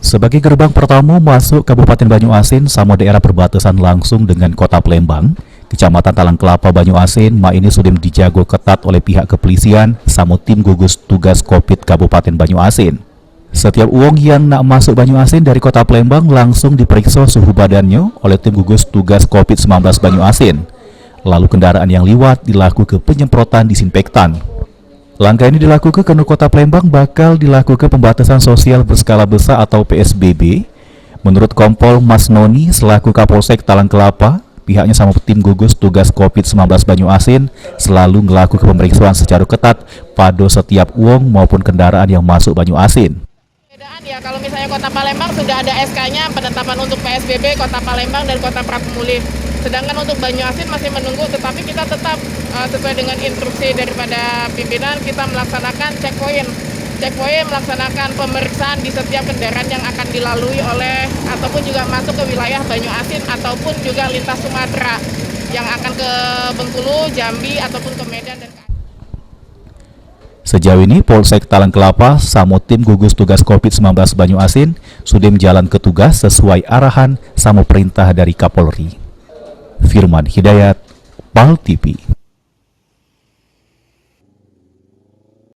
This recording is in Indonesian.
Sebagai gerbang pertama masuk Kabupaten Banyuasin sama daerah perbatasan langsung dengan Kota Palembang, Kecamatan Talang Kelapa Banyuasin, ini sudah dijago ketat oleh pihak kepolisian sama tim gugus tugas COVID Kabupaten Banyuasin. Setiap uang yang nak masuk Banyuasin dari Kota Palembang langsung diperiksa suhu badannya oleh tim gugus tugas COVID-19 Banyuasin. Lalu kendaraan yang liwat dilakukan penyemprotan disinfektan. Langkah ini dilakukan karena Kota Palembang bakal dilakukan pembatasan sosial berskala besar atau PSBB. Menurut Kompol Mas Noni selaku Kapolsek Talang Kelapa, pihaknya sama tim gugus tugas COVID-19 Banyuasin selalu melakukan pemeriksaan secara ketat pada setiap uang maupun kendaraan yang masuk Banyuasin. Ya, kalau misalnya Kota Palembang sudah ada SK-nya penetapan untuk PSBB Kota Palembang dan Kota Pratumulih. Sedangkan untuk Banyuasin masih menunggu, tetapi kita tetap sesuai dengan instruksi daripada pimpinan, kita melaksanakan checkpoint melaksanakan pemeriksaan di setiap kendaraan yang akan dilalui oleh ataupun juga masuk ke wilayah Banyuasin ataupun juga lintas Sumatera yang akan ke Bengkulu, Jambi ataupun ke Medan dan Sejauh ini, Polsek Talang Kelapa sama tim gugus tugas COVID-19 Banyuasin sudah menjalankan tugas sesuai arahan sama perintah dari Kapolri. Firman Hidayat, PAL TV.